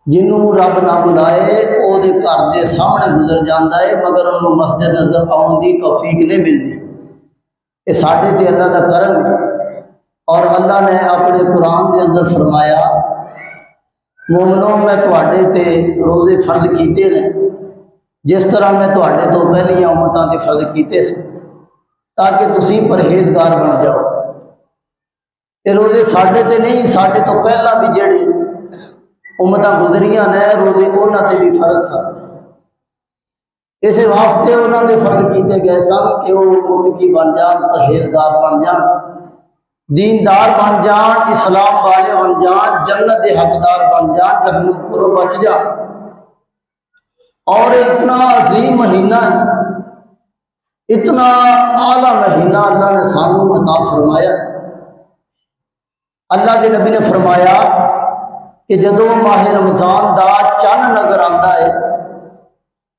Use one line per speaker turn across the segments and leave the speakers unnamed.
जिन्हों रब ना बुलाए वो घर के सामने गुजर जाता है मगर उन्होंने मस्जिद नजर आने की तौफीक नहीं मिलती। ये साढ़े ते अल्लाह का करम है। और अल्लाह ने अपने कुरान के अंदर फरमाया, मोमनो मैं तुहाडे ते रोज़े फर्ज किए ने जिस तरह मैं तुहाडे तो पहलियां उम्मतां ते फर्ज किए थे ताकि तुसी परहेजगार बन जाओ। ये रोज़े साढ़े ते नहीं, साढ़े तो पहला भी जेड़े उम्मतां गुजरियां ने रोज़े उन्हां ते भी फर्ज सन। इस वास्ते उन्होंने फर्ज किए गए सन कि वो मुतकी बन जान, परहेजगार बन जान, दीनदार बन जान, इस्लाम वाले बन जान, जन्नत के हकदार बन जान, जहन्नम को बच जान। और इतना अजीम महीना है, इतना आला महीना अल्लाह ने सानू अता फरमाया। अल्लाह के नबी ने फरमाया कि जदों माह रमजान का चंद नजर आता है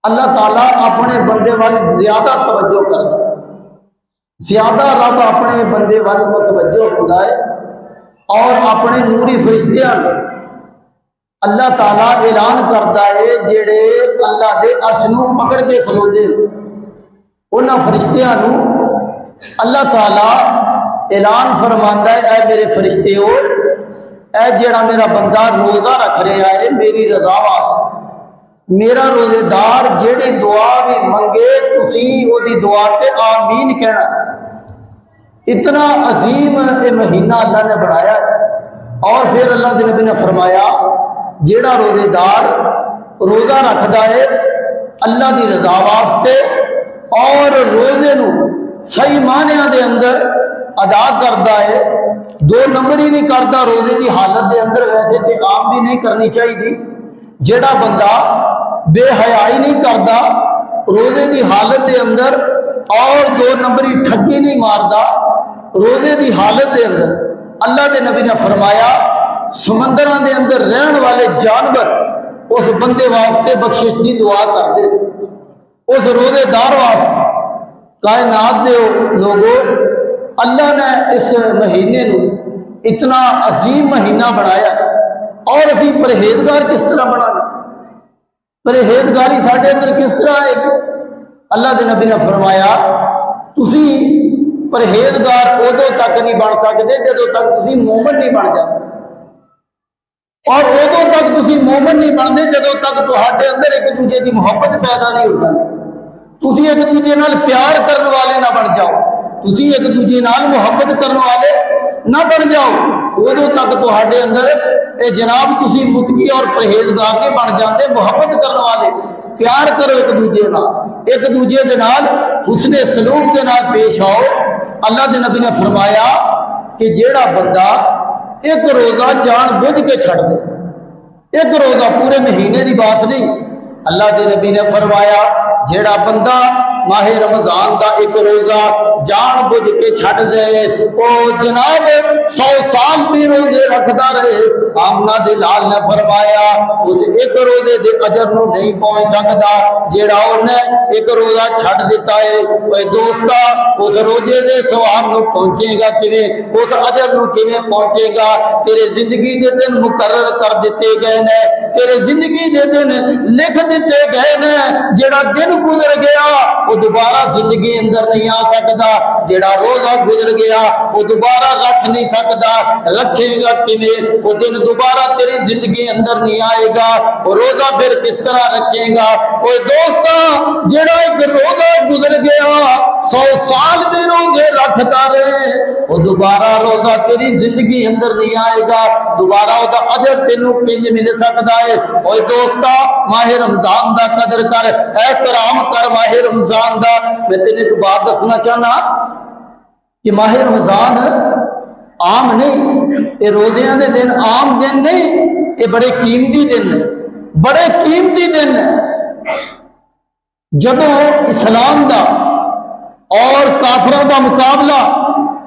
अल्लाह ताला अपने बंदे वाल ज्यादा तवज्जो करता है, ज्यादा रब अपने बंदे वाल मुतवज्जो होता है। और अपने नूरी फरिश्तियां अल्लाह ताला ऐलान करता है जेड़े अल्लाह के अर्श नूं पकड़ के खलोंदे ने, उन्हां फरिश्तियां नूं अल्लाह ताला ऐलान फरमांदा है, ऐ मेरे फरिश्तेओ, ऐ जेड़ा मेरा बंदा रोज़ा रख रहा है मेरी रजा वास्ते, मेरा रोजेदार जेड़ी दुआ भी मंगे तुसी ओदी दुआ ते आमीन कहना। इतना अजीम ये महीना अल्लाह ने बनाया। और फिर अल्लाह के नबी ने फरमाया, जेड़ा रोजेदार रोज़ा रखता है अल्लाह की रजा वास्ते और रोजे नू सही मानिया दे अंदर अदा करता है, दो नंबर ही नहीं करता रोजे की हालत के अंदर, वैसे तो आम भी नहीं करनी चाहिए। जेड़ा बंदा बेहयाई नहीं करता रोजे की हालत के अंदर और दो नंबरी ठगी नहीं मारता रोजे की हालत के अंदर, अल्लाह के नबी ने फरमाया समंदर के अंदर रहने वाले जानवर उस बंदे वास्ते बख्शिश की दुआ करते, उस रोजेदार वास्ते। कायनात दे लोगों, अल्लाह ने इस महीने को इतना अजीम महीना बनाया। और अभी परहेजगार किस तरह बनाना, परहेजगारी साढ़े अंदर किस तरह आएगी? अल्लाह के नबी ने फरमाया तुसी परहेजगार उदों तक नहीं बन सकते जदों तक तुसी मोमन नहीं बन जाते, और उदों तक तुसी मोमन नहीं बनते जदों तक तुहाडे अंदर एक दूजे की मुहब्बत पैदा नहीं हो जाती, तुसी एक दूजे नाल प्यार करने वाले ना बन जाओ, तुसी एक दूजे नाल मुहब्बत करने वाले ना बन जाओ, उदों तक तुहाडे अंदर ए जनाब तुसी मुतकी और परहेजगार नहीं बन जाते। मुहब्बत करने वाले, प्यार करो एक दूजे नाल, एक दूजे दे नाल हुस्ने सलूक के नाल पेश आओ। अल्लाह के नबी ने फरमाया कि जेड़ा बंदा एक रोज़ा जान बुझ के छड़ दे, एक रोज़ा पूरे महीने की बात नहीं, अल्लाह के नबी ने फरमाया जेड़ा बंदा माह रमजान का एक रोज़ा जान बुझ के छड़ दे वो जनाब 100 साल भी रोजे रखता रहे। आमना दे लाल ने फरमाया उस एक रोजे के अजर नूं नहीं पहुंच सकता जेड़ा उन्हें एक रोज़ा छड़ दिता है। ओए दोस्ता, उस रोजे के सवाब नूं पहुंचेगा किवें, उस अजर नूं किवें पहुंचेगा? तेरे जिंदगी के दिन मुकर्रर कर दिते गए ने, तेरे जिंदगी के दिन लिख दिते गए ने। जेड़ा दिन गुजर गया वो दोबारा जिंदगी अंदर नहीं आ सकता, जेड़ा रोजा गुजर गया वो दोबारा रख नहीं सकता। रखेगा किवें? वो दिन दोबारा तेरी जिंदगी अंदर नहीं आएगा, वो रोजा फिर किस तरह रखेगा? ओए दोस्ता, जेड़ा एक रोजा गुजर गया 100 साल भी रोजे रखता रहे वो दोबारा रोजा तेरी जिंदगी अंदर नहीं आएगा, दोबारा उसका अजर तेनू किंज मिल सकता है? ओए दोस्ता, माह रमजान का कदर कर, एहतराम कर माह रमजान का। मैं तेन एक बात दसना चाहना कि माह रमजान आम नहीं, ये रोज़ियां दे दिन आम दिन नहीं, ये बड़े कीमती दिन है, बड़े कीमती दिन है। जदों इस्लाम का और काफरों का मुकाबला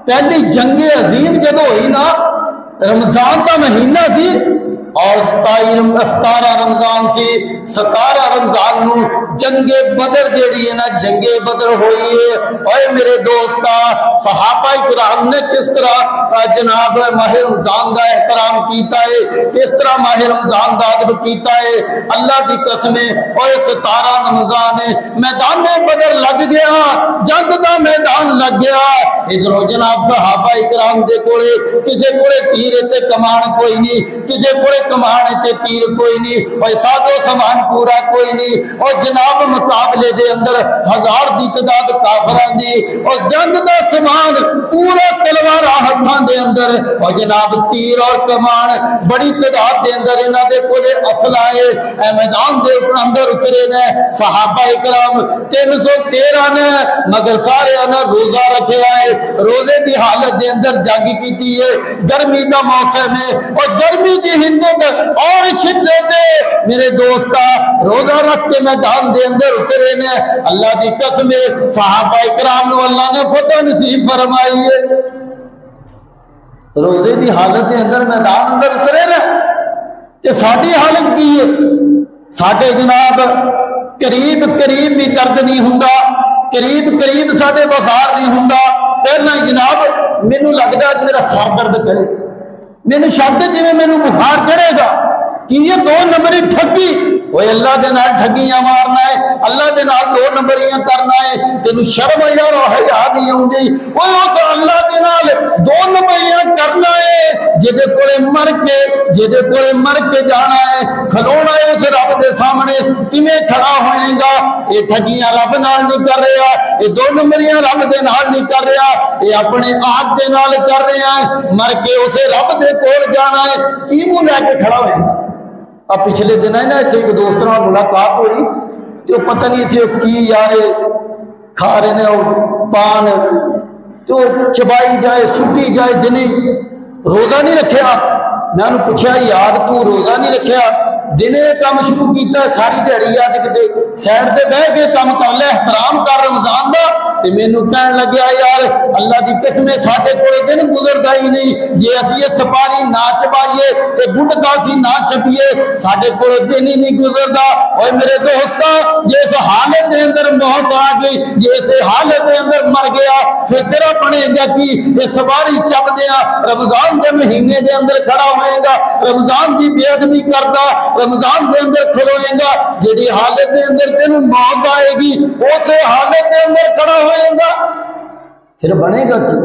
पहली जंगे अजीम जदों हुई ना, रमजान का महीना सी, और 17 रमजान से 17 रमजान नू जंगे बदर जेड़ी है ना जंगे बदर हुई है। और मेरे दोस्ता सहाबा इकराम ने किस तरह जनाब माह रमजान का एहतराम किया है, किस तरह माह रमजान का अदब किया है। अल्लाह की कसम और 17 रमजान मैदान बदर लग गया, जंग का मैदान लग गया। इधरों जनाब सहाबा इकराम दे कोले किसी कोले तीर ते कमान कोई नहीं, किसी कोले कमान ते तीर कोई नहीं, और साजो सामान पूरा कोई नहीं। और जनाब मुकाबले दे अंदर 1000 की तादाद काफरां दी और जंग का समान पूरा तलवार हाथों दे अंदर और जनाब तीर और कमान बड़ी तादाद के अंदर इन्हां दे कोले असला है। मैदान दे अंदर उतरे ने सहाबा इकराम 313 ने, मगर सारे ने रोजा रखा है। रोजे की हालत के अंदर जंग की है। गर्मी का मौसम है और गर्मी की हिद्दत और शिद्दत मेरे दोस्ता रोजा रख के मैदान के अंदर उतरे ने। अल्लाह की कसम सहाबा इकराम को अल्लाह ने फतह नसीब फरमाई है। रोजे की हालत के अंदर मैदान अंदर उतरे ने ते साडी हालत की है। साडे जनाब करीब करीब भी दर्द नहीं हुंदा, करीब करीब साडे बुखार नहीं हुंदा। पहला ही जनाब मैनू लगता मेरा सर दर्द करे, मैनू शब्द जिवें मैनू बुखार चढ़ेगा कि ये 2 नंबरी ठगी। ओए अल्लाह दे नाल ठगियां मारना है, अल्लाह दे नाल 2 नंबरियां करना है, तेनू शर्म यार हया नहीं आउंदी। ओए उस अल्लाह दे नाल 2 नंबरियां करना है जिहदे कोले मर के जाना है, खलोना है उस रब दे सामने किवें खड़ा होएगा। ये ठगियां रब नाल नहीं कर रहा, ये 2 नंबरियां रब दे नाल नहीं कर रहा, ये अपने आप दे नाल कर रहा है। मर के उस रब दे कोल जाना है, की मुंह लैके खड़ा होएगा। अब पिछले दिन है ना इतने एक दोस्त नाल मुलाकात हुई तो पता नहीं इतने की यार खा रहे ने पान तो चबाई जाए सुटी जाए दिने रोजा नहीं रखा। मैं उन्हें पूछा यार तू रोजा नहीं रखा, दिने काम शुरू किया सारी दिहाड़ी याद किते सैड से बह के काम कर ले एहतराम कर रमजान का। मैनू कह लग्या यार अल्लाह की कसम साडे कोल दिन गुजरता ही नहीं जे असीं ये सपारी ना चबाइए ते गुटका सी ना चपीए साडे कोल दिन ही नहीं गुजरता। और मेरे दोस्ता जिस हालत के अंदर मौत आ गई, जिस हालत के अंदर मर गया, फिर तेरा बनेगा कि ये सवारी चपदिया रमजान के महीने के अंदर खड़ा होएगा, रमजान की बेअदबी करता रमजान के अंदर खलोएगा। जिहड़ी हालत के अंदर तेनू मौत आएगी उस हालत के अंदर खड़ा होएगा, फिर बनेगा कि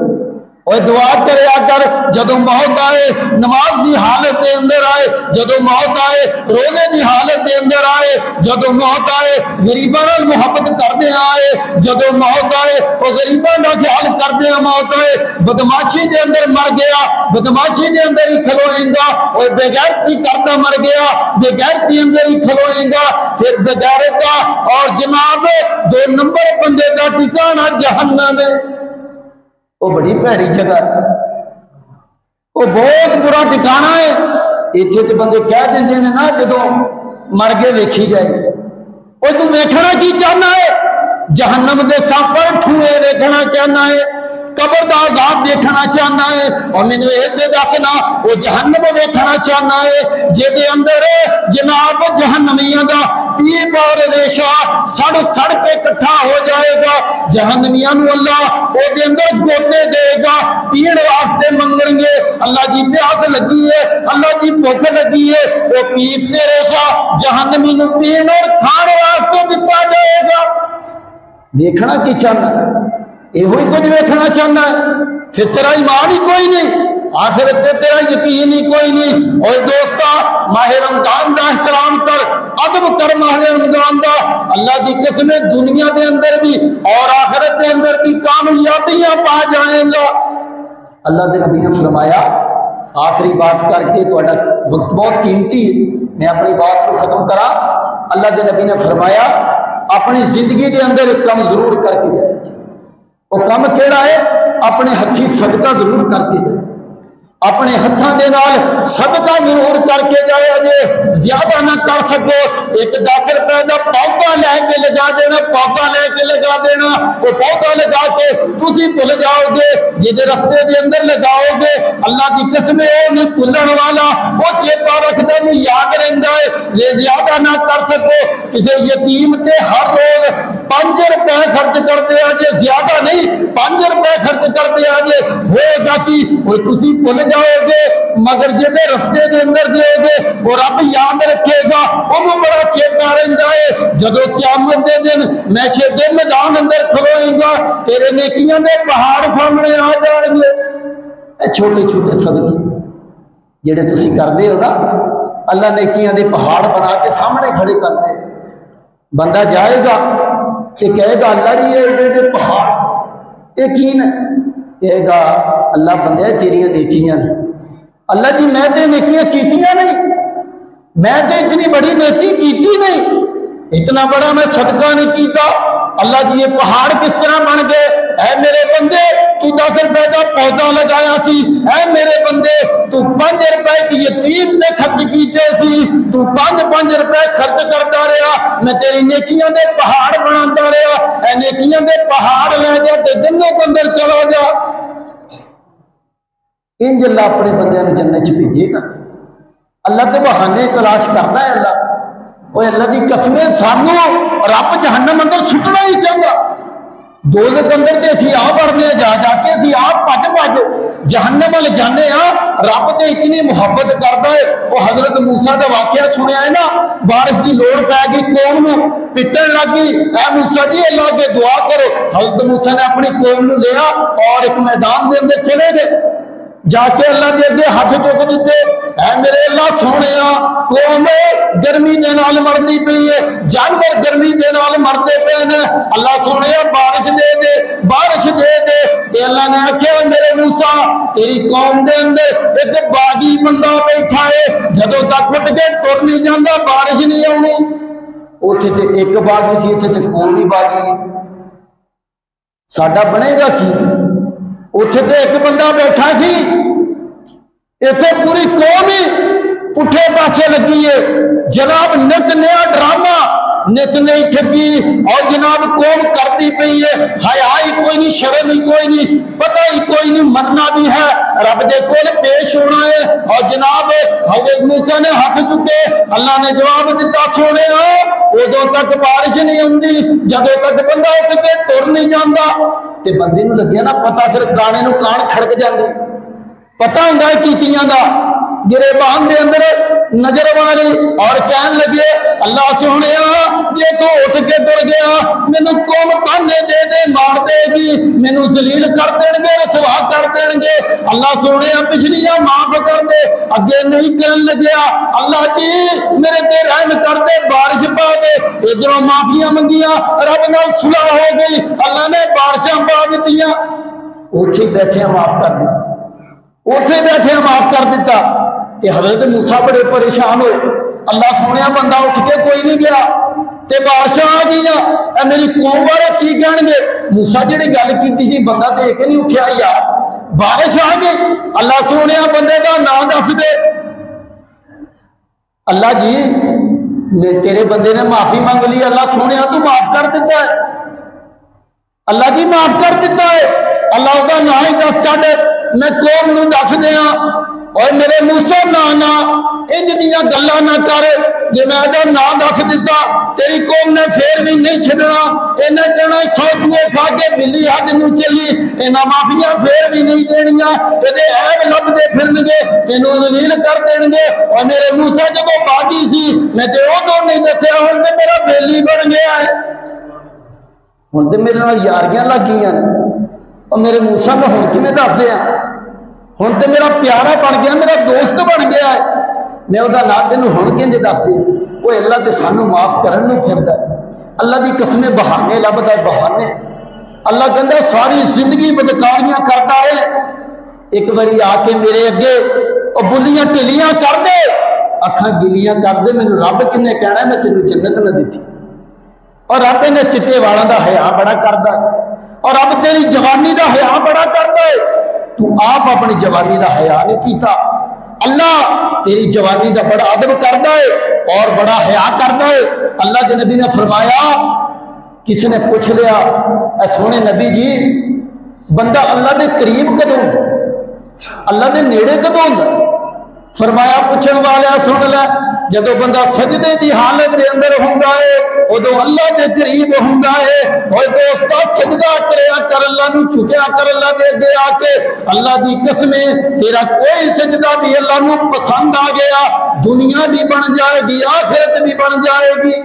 और दुआ करया कर जदों मौत आए नमाज की हालत के अंदर आए, जदों मौत आए रोजे की हालत के अंदर आए, जदों मौत आए गरीबां नाल मुहब्बत करदे आए, जदों मौत आए और गरीबां दा ख्याल करदे मौत आए। बदमाशी के अंदर मर गया, बदमाशी के अंदर ही खलोएगा और बेगैरती करता मर गया, बेगैरती अंदर ही खलोएगा। फिर बेगैरता और जनाब 2 नंबर बंदे का ठिकाना जहन्नम है। वो बड़ी भैड़ी जगह, वो बहुत बुरा ठिकाना है। इतने तो बंदे कह देंगे ना जो मर के वेखी जाए वो तू वेखना की चाहना है, जहन्नम के सांपर ठूए वेखना चाहना है, कबर का आजाब देखना चाहना है। और मैंने एक दसना वो जहन्नम वेखना चाहना है जिहदे अंदर जनाब जहन्नमियां का पीप और रेशा सड़ सड़ के इकट्ठा हो जाएगा। जहन्नमियां नूं अल्लाह ओदे अंदर गोते देगा, पीण वास्ते मंगणगे। अल्लाह की प्यास लगी है, अल्लाह की भुख लगी है, वो पीप ते रेशा जहन्नमी नूं पीण और खाण वास्ते दिता जाएगा। देखना की चाहना इहो ही कुछ वेखना चाहना है, फिर तेरा ईमान ही कोई नहीं, आखिरत ते तेरा यकीन ही कोई नहीं। और दोस्ता माह रमजान का एहतराम कर, अदब कर माह रमजान का। अल्लाह की कसम दुनिया के अंदर भी और आखिरत के अंदर भी कामयाबियां पा जाएगा। अल्लाह के नबी ने फरमाया, आखिरी बात करके थोड़ा वक्त बहुत कीमती है, मैं अपनी बात को खत्म करा। अल्लाह के नबी ने फरमाया अपनी जिंदगी के अंदर एक काम जरूर करके जाए। वो काम केड़ा है? अपने हथी सदका जरूर करके जाए, अपने हाथों के नाल सदका जरूर करके जाए। अजे ज्यादा ना कर सको, एक 10 रुपए का पौधा लैके लगा देना, पौधा लैके लगा देना। वो पौधा लगा के तुसी भुल जाओगे, जिहदे रस्ते के अंदर लगाओगे अल्लाह की कसम वो नहीं भुलन वाला, वो चेता रखता जे ज्यादा ना कर सको किसी यतीम ते हर रोज 5 रुपए खर्च करते आ जे, ज्यादा नहीं 5 रुपए खर्च करते आ जे, होएगा कि वो तुसी भुल जाओगे, मगर जेदे रस्ते के अंदर दोगे वो रब याद रखेगा, ओनू बड़ा चेता रहिंदा है। जदों क़यामत दे दिन मैशे दे मैदान अंदर खलोएगा, तेरे नेकियां दे पहाड़ सामने आ जाएंगे। छोटे छोटे सदके जेडे तुसी करदे हो ना, अल्लाह नेकियां दे पहाड़ बना के सामने खड़े कर दे। बंदा जाएगा कि कहेगा अल्लाह जी ये एडे एडे पहाड़ ये की ने? कहेगा अल्लाह बंदे तेरियां नेकियां ने। अल्लाह जी मैं तो नेकियां कीतियां नहीं, मैं तो इतनी बड़ी नेकी कीती नहीं, इतना बड़ा मैं सदका नहीं कीता। अल्लाह जी ये पहाड़ किस तरह बन गए? ऐ मेरे बंदे तू 10 रुपए का पौधा लगाया सी, ऐ मेरे बंदे तू 5 रुपए की यतीम पे खर्च कीते सी, तू 5 रुपए खर्च करता रहा, मैं तेरी नेकियां दे पहाड़ बनाता रहा। ऐ नेकियां दे पहाड़ ले जा ते जन्नत के अंदर चला जा। इंज अल्लाह अपने बंदे ने जन्नत च भेजेगा। अल्लाह तो बहाने तलाश करता है। अल्लाह की कसमें सानू रब जहन्नम अंदर सुटना ही चाहता। दोज़ख अंदर ते असीं आ वड़ने जा जाके असीं आप भज भज जहन्नम वाल जाने रब तो इतनी मुहब्बत करता है। वो हजरत मूसा का वाकया सुनिया है ना, बारिश की लोड़ पै गई, कौम नूं पिटन लग गई, ऐ मूसा जी अल्लाह के दुआ करो। हजरत मूसा ने अपनी कौम नूं लिया और एक मैदान के अंदर चले गए, जाके अल्लाह के अगे हाथ चुक दिते, ऐ मेरे अल्लाह सोने कौम गर्मी दे नाल मरदी पई है, जानवर गर्मी दे नाल मरदे पे ने, अल्लाह सोने बारिश दे दे, बारिश दे दे। अल्लाह ने आख्या मेरे मूसा तेरी कौम दे अंदर एक बागी बंदा बैठा है, जदों तक उठ के तुर नहीं जाता बारिश नहीं आनी। उथे ते एक बागी सी, इत्थे ते कोई भी बागी, साडा बनेगा की? उथे तो एक बंदा बैठा सी, इथे पूरी कौम ही पुठे पासे लगी है। जनाब नित नया ड्रामा, नित नई ठगी, और जनाब कौम करती पई है। हया ही कोई नहीं, शर्म ही कोई नहीं, पता ही कोई नहीं, मरना भी है, रब दे कोल पेश होना है। और जनाब हजरत मूसा ने हाथ चुके, अल्लाह ने जवाब दिता सोने उदों तक बारिश नहीं आती जदों तक बंदा उठ के तुर नहीं जाता। ते बंदे नूं लग्या ना पता, फिर काने नूं कान खड़क जाती, पता हुंदा है कीतियां दा। गिरेबान दे अंदर नजर मारी और कहन लगे अल्लाह सोने जे तू उठ के तुर गया मैनू कौम ताने दे दे मार देगी, मैनू जलील कर देंगे, रसवा कर देंगे। अल्लाह सोने पिछलियां माफ कर दे, अगे नहीं कहन लग्या अल्लाह जी मेरे ते रहम कर दे, बारिश पा दे। इधरों माफिया मंगिया, रब नाल सुलह हो गई, अल्लाह ने बारिशां पा दित्तियां। उथे बैठे माफ कर दिता, उथे बैठे माफ कर दिता। हजरत मूसा बड़े परेशान हुए, अल्लाह सोने बंदा उठ के कोई नहीं गया ते बारिशां आ गई, मेरी कौम वाले की कहणगे? मूसा जी गल की बंदा तो एक नहीं उठा यार, बारिश आ गई। अल्लाह सोने बंदे का नाम दस दे। अल्लाह जी मैं तेरे बंदे ने माफी मांग ली, अल्लाह सोने तू माफ कर दिता है, अल्लाह जी माफ कर दिता है। अल्लाह उसका ना ही दस छड़, मैं कौम नूं दस दिया और मेरे मूसा ना ना इंज दियां गल्लां ना कर, जे मैं एदा ना दस दिता तेरी कौम ने फिर भी नहीं छड्डना, इन्हें कहना 100 चूहे खा के बिल्ली हज नूं चली, इन्हां माफियां फिर भी नहीं देनियां, इहदे ऐब लभदे फिरनगे, इहनूं जलील कर देणगे। और मेरे मूसा जदों बागी सी मैं ते उदों नहीं दस्सिया, हुण ते मेरा बेली बन गया है, हुण ते मेरे नाल यारियां लग गईयां ने। और मेरे मूसा मैं हुण किवें दस दियां? हुण ते मेरा प्यारा बन गया, मेरा दोस्त बन गया है, मैं उहदा नाम तेनूं हुण किंज दस दियां? वो अल्लाह ते सानू माफ करन नूं फिरदा है। अल्लाह दी कसमें बहाने लभदा है, बहाने। अल्लाह कहंदा सारी जिंदगी बदकारियां करदा रहे, एक बारी आके मेरे अगे और बुलियां ढिलियां कर दे, अखां गिलियां कर दे, मैनूं रब किन्ने कहना मैं तेनूं जन्नत ना दित्ती। और रब इन्हें चिट्टे वालों का हया बड़ा करता है, और रब तेरी जवानी का हया बड़ा करता है, तू आप अपनी जवानी का हया नहीं किया। अल्लाह तेरी जवानी का बड़ा अदब करता है और बड़ा हया करता है। अल्लाह के नबी ने फरमाया, किसी ने पूछ लिया ऐ सोने नबी जी बंदा अल्लाह के करीब कदों होंदा, अल्लाह के नेड़े कदों होंदा? फरमाया पूछण वाले सुन लै, जदों बंदा सजदे की हालत के अंदर हुंदा है उदों अल्लाह के करीब हुंदा है। और दोस्ता सजदा करया कर, अल्लाह नूं झुकिया कर, अल्लाह दे अगे आके। अल्लाह दी कसमें तेरा कोई सजदा भी अल्लाह नूं पसंद आ गया, दुनिया भी बन जाएगी, आखिरत भी बन जाएगी।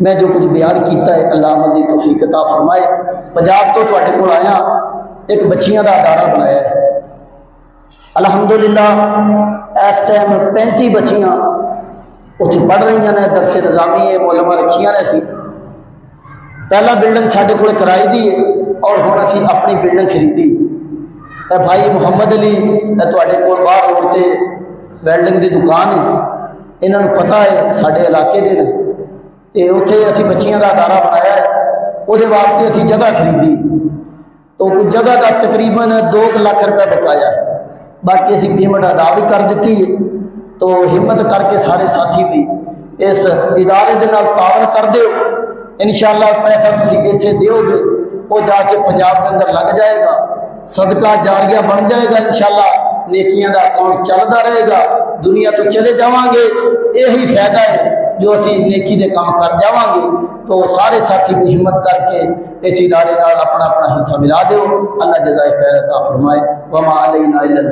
मैं जो कुछ बयान किया है अल्लाह अमल दी तौफीक अता फरमाए। पंजाब तो तुहाडे कोल आया, एक बच्चियां का अदारा बनाया है। अलहमदुलिल्लाह इस टाइम 35 बच्चियां उत्थे पढ़ रही ने, दरसे निज़ामी मोलमा रखिया ने। सी पहला बिल्डिंग साढ़े को किराए की है और हुण असी अपनी बिल्डिंग खरीदी। भाई मुहम्मद अली तुहाडे कोल बाहर रोड ते वेल्डिंग की दुकान है, इन्हों पता है साढ़े इलाके के ने, तो उत्थे असी बच्चियां का अदारा बनाया है। वो वास्ते असी जगह खरीदी, तो कुछ जगह का तकरीबन 2 लाख रुपया बकाया है। बाकी असी पेमेंट अदा भी कर दी है। तो हिम्मत करके सारे साथी भी इस इदारे के नाल तावन कर दो। इंशाअल्लाह पैसा तुसी इत्थे दोगे वो जाके पंजाब के अंदर लग जाएगा, सदका जारिया बन जाएगा। इंशाअल्लाह नेकियां का अकाउंट चलता रहेगा, दुनिया तो चले जावांगे। यही फायदा है जो असी नेकी के काम कर जावांगे। तो सारे साथी भी हिम्मत करके इस इदारे नाल अपना अपना हिस्सा मिला दो। अल्लाह जज़ाए खैर अता फरमाए। वमा अलैना इल्लल